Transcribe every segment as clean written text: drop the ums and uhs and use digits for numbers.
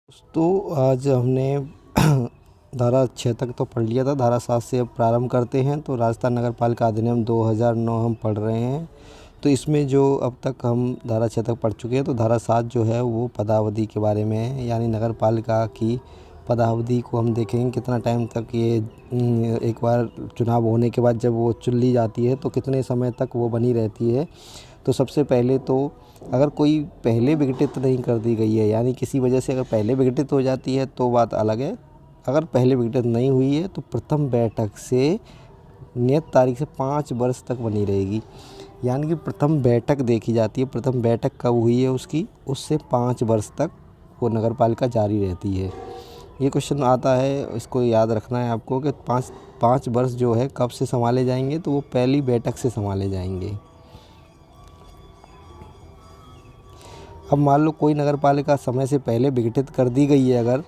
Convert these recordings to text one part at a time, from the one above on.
तो आज हमने धारा 6 तक तो पढ़ लिया था। धारा 7 से अब प्रारंभ करते हैं। तो राजस्थान नगर पालिका अधिनियम 2009 हम पढ़ रहे हैं। तो इसमें जो अब तक हम धारा 6 तक पढ़ चुके हैं, तो धारा 7 जो है वो पदावधि के बारे में है। यानी नगर पालिका की पदावधि को हम देखेंगे कितना टाइम तक ये एक बार चुनाव होने के बाद जब वो चुन ली जाती है तो कितने समय तक वो बनी रहती है। तो सबसे पहले तो अगर कोई पहले विघटित नहीं कर दी गई है, यानी किसी वजह से अगर पहले विघटित हो जाती है तो बात अलग है। अगर पहले विघटित नहीं हुई है तो प्रथम बैठक से नियत तारीख से 5 वर्ष तक बनी रहेगी। यानी कि प्रथम बैठक देखी जाती है, प्रथम बैठक कब हुई है उसकी, उससे 5 वर्ष तक वो नगर पालिका जारी रहती है। ये क्वेश्चन आता है, इसको याद रखना है आपको कि 5 वर्ष जो है कब से संभाले जाएंगे, तो वो पहली बैठक से संभाले जाएंगे। अब मान लो कोई नगर पालिका समय से पहले विघटित कर दी गई है अगर,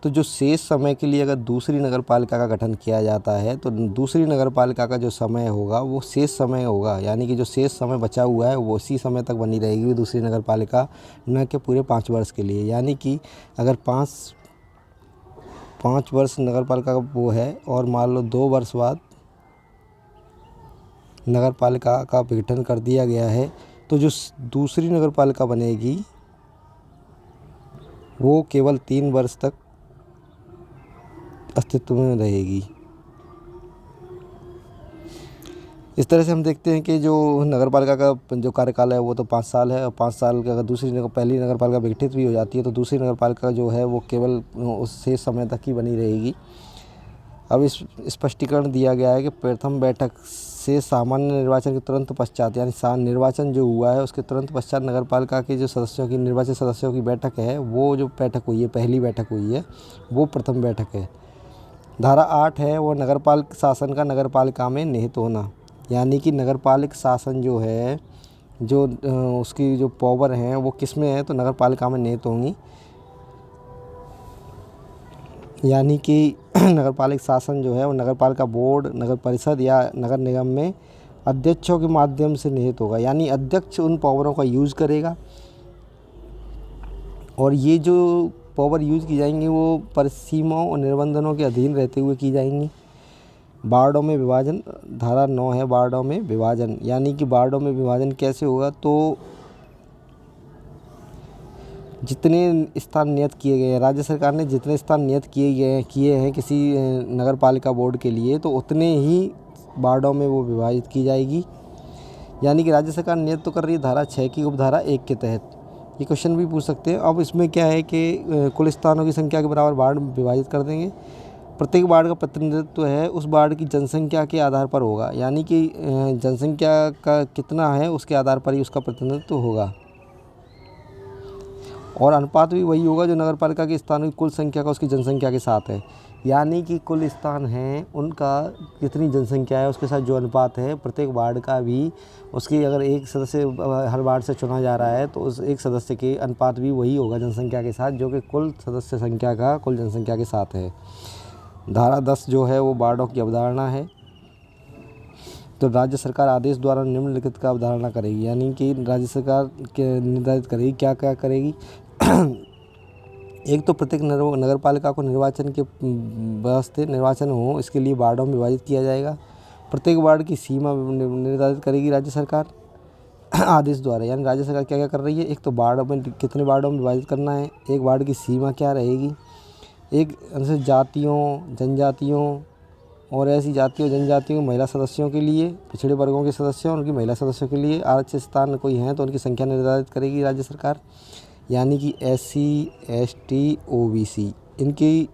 तो जो शेष समय के लिए अगर दूसरी नगर पालिका का गठन किया जाता है तो दूसरी नगर पालिका का जो समय होगा वो शेष समय होगा। यानी कि जो शेष समय बचा हुआ है वो उसी समय तक बनी रहेगी दूसरी नगर पालिका, न कि पूरे 5 वर्ष के लिए। यानी कि अगर 5 वर्ष नगर पालिका का वो है और मान लो 2 वर्ष बाद नगर पालिका का विघटन कर दिया गया है, तो जो दूसरी नगर पालिका बनेगी वो केवल 3 वर्ष तक अस्तित्व में रहेगी। इस तरह से हम देखते हैं कि जो नगर पालिका का जो कार्यकाल है वो तो 5 साल है, और 5 साल के अगर पहली नगर पालिका विघटित भी हो जाती है तो दूसरी नगर पालिका जो है वो केवल उस शेष समय तक ही बनी रहेगी। अब इस स्पष्टीकरण दिया गया है कि प्रथम बैठक से सामान्य निर्वाचन के तुरंत पश्चात, यानी निर्वाचन जो हुआ है उसके तुरंत पश्चात नगर पालिका के जो सदस्यों की, निर्वाचित सदस्यों की बैठक है, वो जो बैठक हुई है, पहली बैठक हुई है, वो प्रथम बैठक है। धारा 8 है वो नगरपालिक शासन का नगर पालिका में निहित होना। यानी कि नगरपालिक शासन जो है, जो उसकी जो पावर हैं वो किस में है, तो नगर पालिका में निहित होंगी। यानी कि नगरपालिक शासन जो है वो नगरपालिका बोर्ड, नगर परिषद या नगर निगम में अध्यक्षों के माध्यम से निहित होगा। यानी अध्यक्ष उन पावरों का यूज़ करेगा, और ये जो पावर यूज़ की जाएंगी वो परिसीमाओं और निबंधनों के अधीन रहते हुए की जाएंगी। वार्डों में विभाजन, धारा 9 है वार्डों में विभाजन। यानी कि वार्डों में विभाजन कैसे होगा, तो जितने स्थान नियत किए गए हैं, राज्य सरकार ने जितने स्थान नियत किए हैं किसी नगर पालिका बोर्ड के लिए, तो उतने ही वार्डों में वो विभाजित की जाएगी। यानी कि राज्य सरकार नियत तो कर रही है धारा 6 की उपधारा 1 के तहत। ये क्वेश्चन भी पूछ सकते हैं। अब इसमें क्या है कि कुल स्थानों की संख्या के बराबर वार्ड विभाजित कर देंगे। प्रत्येक वार्ड का प्रतिनिधित्व है उस वार्ड की जनसंख्या के आधार पर होगा। यानी कि जनसंख्या का कितना है उसके आधार पर ही उसका प्रतिनिधित्व होगा, और अनुपात भी वही होगा जो नगर पालिका के स्थानों की कुल संख्या का उसकी जनसंख्या के साथ है। यानी कि कुल स्थान हैं उनका कितनी जनसंख्या है उसके साथ जो अनुपात है, प्रत्येक वार्ड का भी उसकी, अगर एक सदस्य हर वार्ड से चुना जा रहा है तो उस एक सदस्य के अनुपात भी वही होगा जनसंख्या के साथ, जो कि कुल सदस्य संख्या का कुल जनसंख्या के साथ है। धारा 10 जो है वो वार्डों की अवधारणा है। तो राज्य सरकार आदेश द्वारा निम्नलिखित का अवधारणा करेगी। यानी कि राज्य सरकार के निर्धारित करेगी, क्या क्या करेगी। एक तो प्रत्येक नगर पालिका को निर्वाचन के वास्ते निर्वाचन हो, इसके लिए वार्डों में विभाजित किया जाएगा। प्रत्येक वार्ड की सीमा निर्धारित करेगी राज्य सरकार आदेश द्वारा। यानी राज्य सरकार क्या क्या कर रही है, एक तो वार्डों में कितने वार्डों में विभाजित करना है, एक वार्ड की सीमा क्या रहेगी, एक अनुसूचित जातियों, जनजातियों और ऐसी जातियों जनजातियों के महिला सदस्यों के लिए, पिछड़े वर्गों के सदस्यों और उनकी महिला सदस्यों के लिए आरक्षित स्थान कोई हैं तो उनकी संख्या निर्धारित करेगी राज्य सरकार। यानी कि SC ST OBC इनकी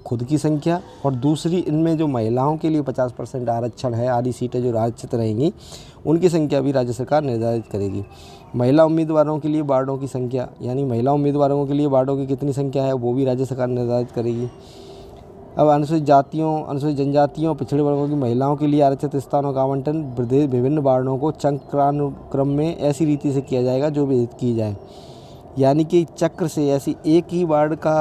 खुद की संख्या, और दूसरी इनमें जो महिलाओं के लिए 50% आरक्षण है, आधी सीटें जो आरक्षित रहेंगी उनकी संख्या भी राज्य सरकार निर्धारित करेगी। महिला उम्मीदवारों के लिए वार्डों की संख्या, यानी महिला उम्मीदवारों के लिए वार्डों की कितनी संख्या है वो भी राज्य सरकार निर्धारित करेगी। अब अनुसूचित जातियों, अनुसूचित जनजातियों, पिछड़े वर्गों की महिलाओं के लिए आरक्षित स्थानों का आवंटन विभिन्न वार्डों को चक्रानुक्रम में ऐसी रीति से किया जाएगा जो विहित की जाए। यानी कि चक्र से, ऐसी एक ही वार्ड का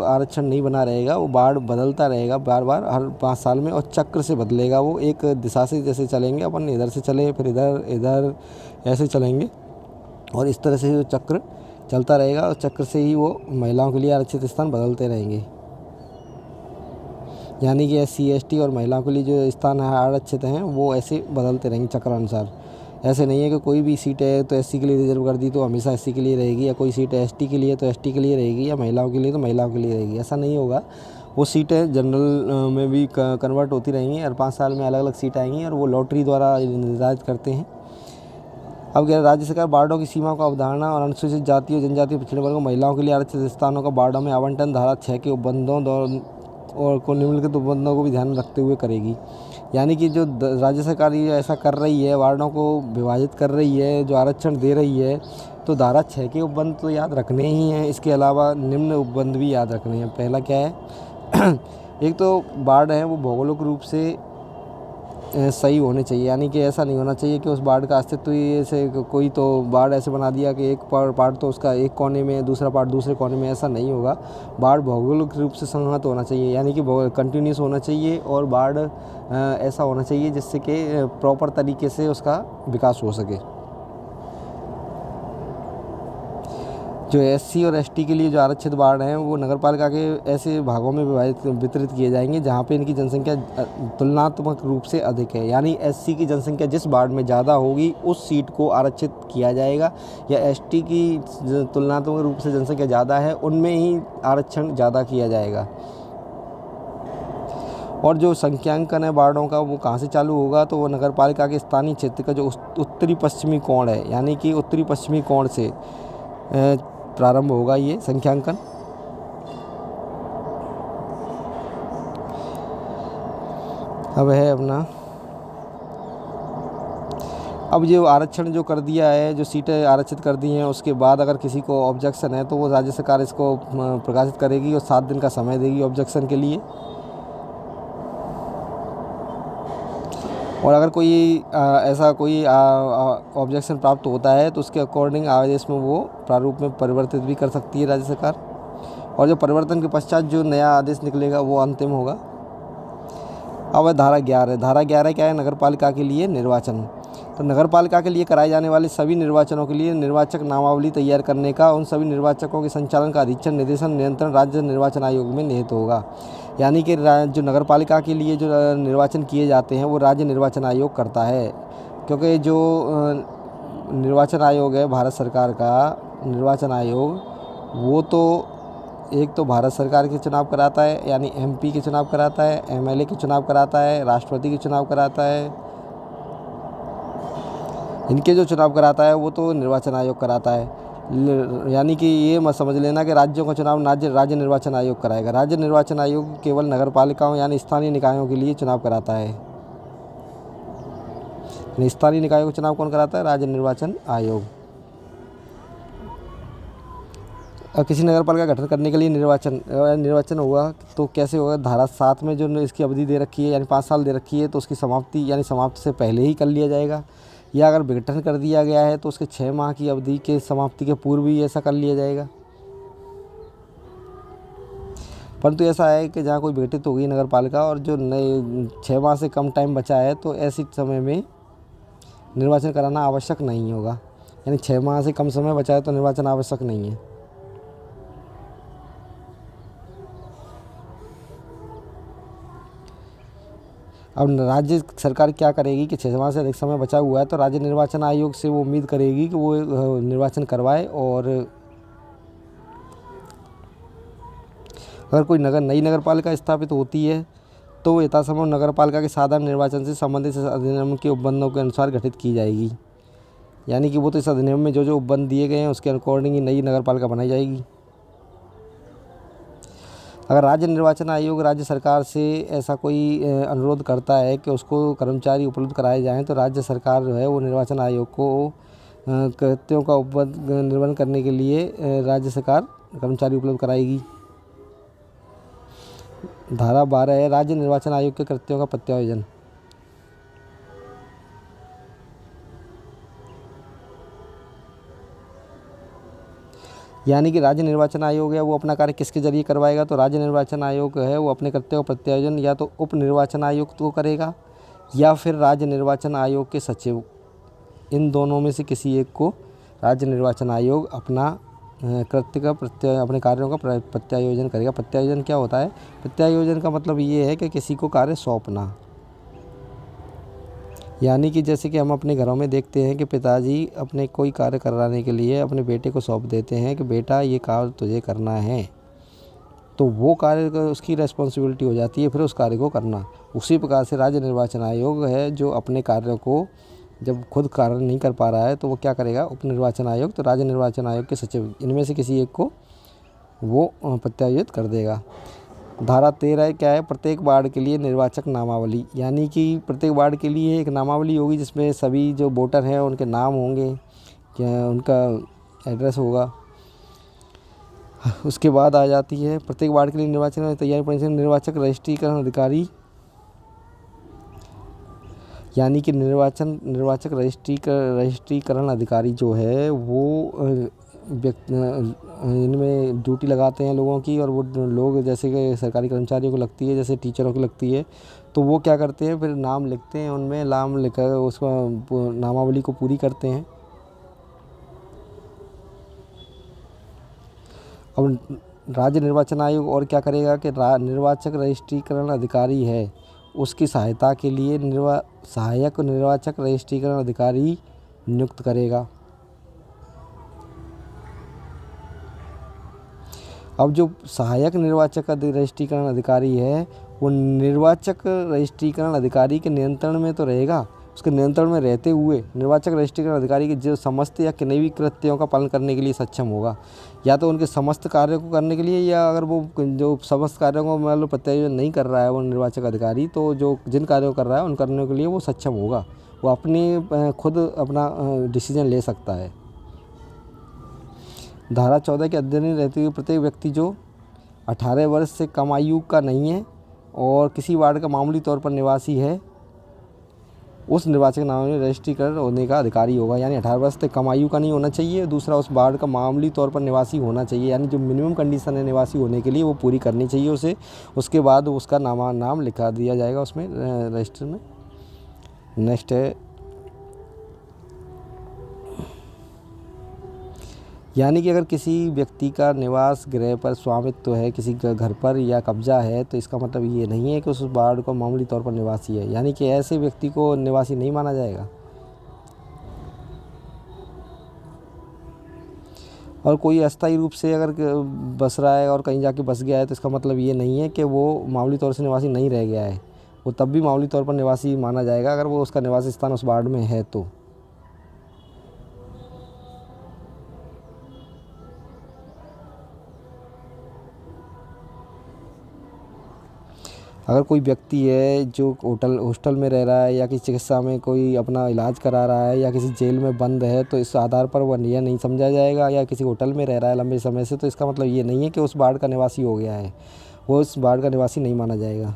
आरक्षण नहीं बना रहेगा, वो वार्ड बदलता रहेगा बार बार हर 5 साल में, और चक्र से बदलेगा वो, एक दिशा से जैसे चलेंगे अपन, इधर से चले फिर इधर ऐसे चलेंगे, और इस तरह से जो चक्र चलता रहेगा। उस चक्र से ही वो महिलाओं के लिए आरक्षित स्थान बदलते रहेंगे। यानी कि SC ST और महिलाओं के लिए जो स्थान है आरक्षित हैं वो ऐसे बदलते रहेंगे चक्रानुसार। ऐसे नहीं है कि कोई भी सीट है तो SC के लिए रिजर्व कर दी तो हमेशा SC के लिए रहेगी, या कोई सीट है ST के लिए तो ST के लिए रहेगी, या महिलाओं के लिए तो महिलाओं के लिए रहेगी। ऐसा नहीं होगा। वो सीटें जनरल में भी कन्वर्ट होती रहेंगी। हर 5 साल में अलग अलग सीट आएंगी और वो लॉटरी द्वारा निर्धारित करते हैं। अब क्या, राज्य सरकार वार्डों की सीमा को अवधारणा और अनुसूचित जाति और जनजाति पिछड़े वर्ग महिलाओं के लिए आरक्षित स्थानों का वार्डों में आवंटन धारा 6 के उपबंधों और को निम्नलिखित उपबंधों को भी ध्यान में रखते हुए करेगी। यानी कि जो राज्य सरकार ये ऐसा कर रही है, वार्डों को विभाजित कर रही है, जो आरक्षण दे रही है, तो धारा 6 के उपबंध तो याद रखने ही हैं। इसके अलावा निम्न उपबंध भी याद रखने हैं। पहला क्या है एक तो वार्ड है वो भौगोलिक रूप से सही होने चाहिए। यानी कि ऐसा नहीं होना चाहिए कि उस वार्ड का अस्तित्व ही ऐसे कोई तो वार्ड ऐसे बना दिया कि एक पार्ट तो उसका एक कोने में, दूसरा पार्ट दूसरे कोने में। ऐसा नहीं होगा। वार्ड भौगोलिक रूप से संहत होना चाहिए, यानी कि कंटिन्यूस होना चाहिए। और वार्ड ऐसा होना चाहिए जिससे कि प्रॉपर तरीके से उसका विकास हो सके। जो SC और ST के लिए जो आरक्षित वार्ड हैं वो नगरपालिका के ऐसे भागों में वितरित किए जाएंगे जहां पे इनकी जनसंख्या तुलनात्मक रूप से अधिक है। यानी SC की जनसंख्या जिस वार्ड में ज़्यादा होगी उस सीट को आरक्षित किया जाएगा, या ST की तुलनात्मक रूप से जनसंख्या ज़्यादा है उनमें ही आरक्षण ज़्यादा किया जाएगा। और जो संख्यांकन है वार्डों का वो कहाँ से चालू होगा, तो वो नगरपालिका के स्थानीय क्षेत्र का जो उत्तरी पश्चिमी कोण है, यानी कि उत्तरी पश्चिमी कोण से प्रारंभ होगा ये संख्यांकन। अब है अपना, अब जो आरक्षण जो कर दिया है, जो सीटें आरक्षित कर दी हैं, उसके बाद अगर किसी को ऑब्जेक्शन है तो वो राज्य सरकार इसको प्रकाशित करेगी और 7 दिन का समय देगी ऑब्जेक्शन के लिए। और अगर कोई ऐसा कोई ऑब्जेक्शन प्राप्त होता है तो उसके अकॉर्डिंग आदेश में वो प्रारूप में परिवर्तित भी कर सकती है राज्य सरकार। और जो परिवर्तन के पश्चात जो नया आदेश निकलेगा वो अंतिम होगा। अब धारा 11। धारा 11 क्या है, नगरपालिका के लिए निर्वाचन। तो नगरपालिका के लिए कराए जाने वाले सभी निर्वाचनों के लिए निर्वाचक नामावली तैयार करने का, उन सभी निर्वाचकों के संचालन का अधीक्षण, निर्देशन, नियंत्रण राज्य निर्वाचन आयोग में निहित होगा। यानी कि जो नगरपालिका के लिए जो निर्वाचन किए जाते हैं वो राज्य निर्वाचन आयोग करता है। क्योंकि जो निर्वाचन आयोग है भारत सरकार का निर्वाचन आयोग, वो तो एक तो भारत सरकार के चुनाव कराता है, यानी MP के चुनाव कराता है, MLA के चुनाव कराता है, राष्ट्रपति के चुनाव कराता है। इनके जो चुनाव कराता है वो तो निर्वाचन आयोग कराता है। यानी कि ये मत समझ लेना कि राज्यों का चुनाव राज्य निर्वाचन आयोग कराएगा। राज्य निर्वाचन आयोग केवल नगरपालिकाओं यानी स्थानीय निकायों के लिए चुनाव कराता है। स्थानीय निकायों का चुनाव कौन कराता है? राज्य निर्वाचन आयोग। और किसी नगरपालिका का गठन करने के लिए निर्वाचन हुआ तो कैसे होगा? धारा 7 में जो इसकी अवधि दे रखी है, यानी 5 साल दे रखी है, तो उसकी समाप्ति यानी समाप्ति से पहले ही कर लिया जाएगा। या अगर विघटन कर दिया गया है तो उसके 6 माह की अवधि के समाप्ति के पूर्व ही ऐसा कर लिया जाएगा। परंतु ऐसा है कि जहाँ कोई विघटित हो गई नगरपालिका और जो नए 6 माह से कम टाइम बचा है तो ऐसे समय में निर्वाचन कराना आवश्यक नहीं होगा। यानी 6 माह से कम समय बचा है तो निर्वाचन आवश्यक नहीं है। अब राज्य सरकार क्या करेगी कि 6 माह से अधिक समय बचा हुआ है तो राज्य निर्वाचन आयोग से वो उम्मीद करेगी कि वो निर्वाचन करवाए। और अगर कोई नई नगरपालिका स्थापित होती है तो वो यथासंभव नगरपालिका के साधारण निर्वाचन से संबंधित अधिनियम के उपबंधों के अनुसार गठित की जाएगी। यानी कि वो तो इस अधिनियम में जो उपबंध दिए गए हैं उसके अकॉर्डिंग ही नई नगरपालिका बनाई जाएगी। अगर राज्य निर्वाचन आयोग राज्य सरकार से ऐसा कोई अनुरोध करता है कि उसको कर्मचारी उपलब्ध कराए जाएं तो राज्य सरकार जो है वो निर्वाचन आयोग को कृत्यों का निर्वहन करने के लिए राज्य सरकार कर्मचारी उपलब्ध कराएगी। धारा 12 है राज्य निर्वाचन आयोग के कृत्यों का प्रत्यायोजन। यानी कि राज्य निर्वाचन आयोग है वो अपना कार्य किसके जरिए करवाएगा? तो राज्य निर्वाचन आयोग है वो अपने कृत्यों का प्रत्यायोजन या तो उप निर्वाचन आयुक्त को करेगा या फिर राज्य निर्वाचन आयोग के सचिव। इन दोनों में से किसी एक को राज्य निर्वाचन आयोग अपना कृत्य का अपने कार्यों का प्रत्यायोजन करेगा। प्रत्यायोजन क्या होता है? प्रत्यायोजन का मतलब ये है कि किसी को कार्य सौंपना। यानी कि जैसे कि हम अपने घरों में देखते हैं कि पिताजी अपने कोई कार्य कराने के लिए अपने बेटे को सौंप देते हैं कि बेटा ये कार्य तुझे करना है, तो वो कार्य उसकी रिस्पॉन्सिबिलिटी हो जाती है फिर उस कार्य को करना। उसी प्रकार से राज्य निर्वाचन आयोग है जो अपने कार्यों को जब खुद कार्य नहीं कर पा रहा है तो वो क्या करेगा? उप निर्वाचन आयोग तो राज्य निर्वाचन आयोग के सचिव इनमें से किसी एक को वो प्रत्यायोजित कर देगा। धारा 13 क्या है? प्रत्येक वार्ड के लिए निर्वाचक नामावली, यानी कि प्रत्येक वार्ड के लिए एक नामावली होगी जिसमें सभी जो वोटर हैं उनके नाम होंगे, क्या उनका एड्रेस होगा। उसके बाद आ जाती है प्रत्येक वार्ड के लिए निर्वाचन में तैयारी परिषद निर्वाचक रजिस्ट्रीकरण अधिकारी, यानी कि निर्वाचक रजिस्ट्रीकरण अधिकारी जो है वो इनमें ड्यूटी लगाते हैं लोगों की, और वो लोग जैसे कि सरकारी कर्मचारियों को लगती है, जैसे टीचरों को लगती है, तो वो क्या करते हैं फिर नाम लिखते हैं, उनमें नाम लिखकर उसको नामावली को पूरी करते हैं। अब राज्य निर्वाचन आयोग और क्या करेगा कि निर्वाचक रजिस्ट्रीकरण अधिकारी है उसकी सहायता के लिए सहायक निर्वाचक रजिस्ट्रीकरण अधिकारी नियुक्त करेगा। अब जो सहायक निर्वाचक रजिस्ट्रीकरण अधिकारी है वो निर्वाचक रजिस्ट्रीकरण अधिकारी के नियंत्रण में तो रहेगा, उसके नियंत्रण में रहते हुए निर्वाचक रजिस्ट्रीकरण अधिकारी के जो समस्त या किन्हीं भी कृत्यों का पालन करने के लिए सक्षम होगा, या तो उनके समस्त कार्यों को करने के लिए, या अगर वो जो समस्त कार्यों को मतलब प्रत्यायोजन नहीं कर रहा है वो निर्वाचक अधिकारी, तो जो जिन कार्यों को कर रहा है उन करने के लिए वो सक्षम होगा, वो अपनी खुद अपना डिसीजन ले सकता है। धारा 14 के अधीन रहते हुए प्रत्येक व्यक्ति जो 18 वर्ष से कम आयु का नहीं है और किसी वार्ड का मामूली तौर पर निवासी है उस निर्वाचक नाम में रजिस्ट्रीकरण होने का अधिकारी होगा। यानी 18 वर्ष से कम आयु का नहीं होना चाहिए, दूसरा उस वार्ड का मामूली तौर पर निवासी होना चाहिए, यानी जो मिनिमम कंडीशन है निवासी होने के लिए वो पूरी करनी चाहिए उसे। उसके बाद उसका नाम लिखा दिया जाएगा उसमें रजिस्टर में। नेक्स्ट है, यानी कि अगर किसी व्यक्ति का निवास गृह पर स्वामित्व है, किसी का घर पर या कब्जा है, तो इसका मतलब ये नहीं है कि उस वार्ड को मामूली तौर पर निवासी है, यानी कि ऐसे व्यक्ति को निवासी नहीं माना जाएगा। और कोई अस्थायी रूप से अगर बस रहा है और कहीं जाके बस गया है तो इसका मतलब ये नहीं है कि वो मामूली तौर से निवासी नहीं रह गया है, वो तब भी मामूली तौर पर निवासी माना जाएगा अगर वो उसका निवास स्थान उस वार्ड में है तो। अगर कोई व्यक्ति है जो हॉस्टल में रह रहा है या किसी चिकित्सा में कोई अपना इलाज करा रहा है या किसी जेल में बंद है, तो इस आधार पर वह यह नहीं समझा जाएगा, या किसी होटल में रह रहा है लंबे समय से, तो इसका मतलब ये नहीं है कि उस वार्ड का निवासी हो गया है, वो उस वार्ड का निवासी नहीं माना जाएगा।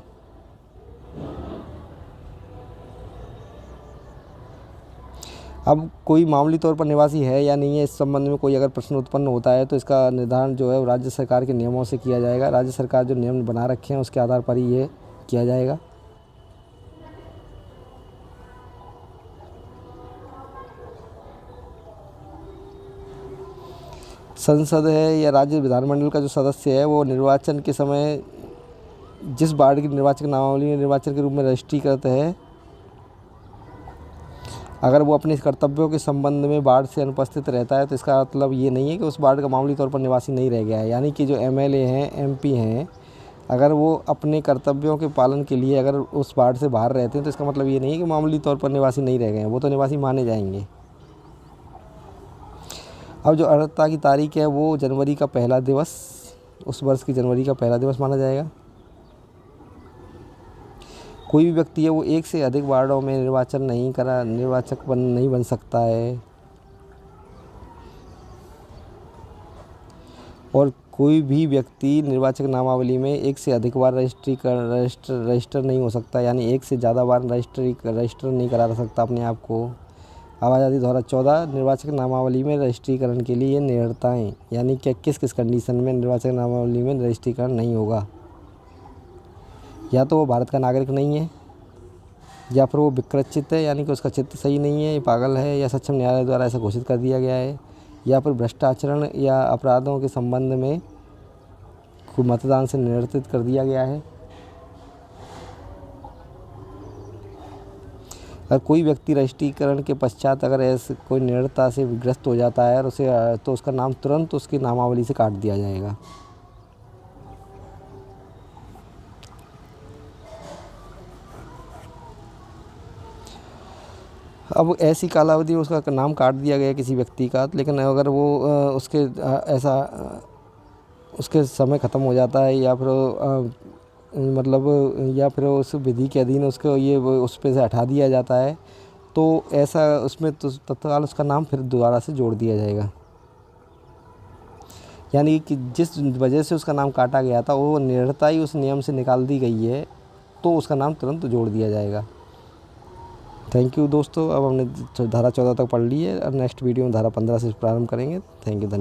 अब कोई मामूली तौर पर निवासी है या नहीं है इस संबंध में कोई अगर प्रश्न उत्पन्न होता है तो इसका निर्धारण जो है वो राज्य सरकार के नियमों से किया जाएगा। राज्य सरकार जो नियम बना रखे हैं उसके आधार पर ही ये किया जाएगा। संसद है या राज्य विधानमंडल का जो सदस्य है वो निर्वाचन के समय जिस वार्ड की निर्वाचक नामावली में निर्वाचन के रूप में रजिस्ट्रीकृत है, अगर वो अपने कर्तव्यों के संबंध में वार्ड से अनुपस्थित रहता है तो इसका मतलब ये नहीं है कि उस वार्ड का मामूली तौर पर निवासी नहीं रह गया है। यानी कि जो एमएलए हैं, एमपी हैं, अगर वो अपने कर्तव्यों के पालन के लिए अगर उस वार्ड से बाहर रहते हैं तो इसका मतलब ये नहीं है कि मामूली तौर पर निवासी नहीं रह गए हैं, वो तो निवासी माने जाएंगे। अब जो अर्हता की तारीख है वो जनवरी का पहला दिवस, उस वर्ष की जनवरी का पहला दिवस माना जाएगा। कोई भी व्यक्ति है वो एक से अधिक वार्डों में निर्वाचक नहीं बन सकता है, और कोई भी व्यक्ति निर्वाचक नामावली में एक से अधिक बार रजिस्टर नहीं हो सकता, यानी एक से ज़्यादा बार रजिस्टर नहीं करा सकता अपने आप को। अब आ जाती धारा 14 निर्वाचक नामावली में रजिस्ट्रीकरण के लिए निर्भरताएँ, यानी कि किस किस कंडीशन में निर्वाचक नामावली में रजिस्ट्रीकरण नहीं होगा। या तो वो भारत का नागरिक नहीं है, या फिर वो विकृत चित्त है, यानी कि उसका चित्त सही नहीं है, ये पागल है, या सक्षम न्यायालय द्वारा ऐसा घोषित कर दिया गया है, या फिर भ्रष्टाचारण या अपराधों के संबंध में को मतदान से निवर्तित कर दिया गया है। अगर कोई व्यक्ति रजिस्ट्रीकरण के पश्चात अगर ऐसे कोई निरता से ग्रस्त हो जाता है और उसे तो उसका नाम तुरंत उसकी नामावली से काट दिया जाएगा। अब ऐसी कालावधि में उसका नाम काट दिया गया किसी व्यक्ति का, लेकिन अगर वो उसके ऐसा उसके समय ख़त्म हो जाता है या फिर मतलब या फिर उस विधि के अधीन उसको ये उस पे से हटा दिया जाता है, तो ऐसा उसमें तो तत्काल उसका नाम फिर दोबारा से जोड़ दिया जाएगा। यानी कि जिस वजह से उसका नाम काटा गया था वो निरता ही उस नियम से निकाल दी गई है, तो उसका नाम तुरंत जोड़ दिया जाएगा। थैंक यू दोस्तों। अब हमने धारा 14 तक पढ़ ली है। अब नेक्स्ट वीडियो में धारा 15 से प्रारंभ करेंगे। थैंक यू, धन्यवाद।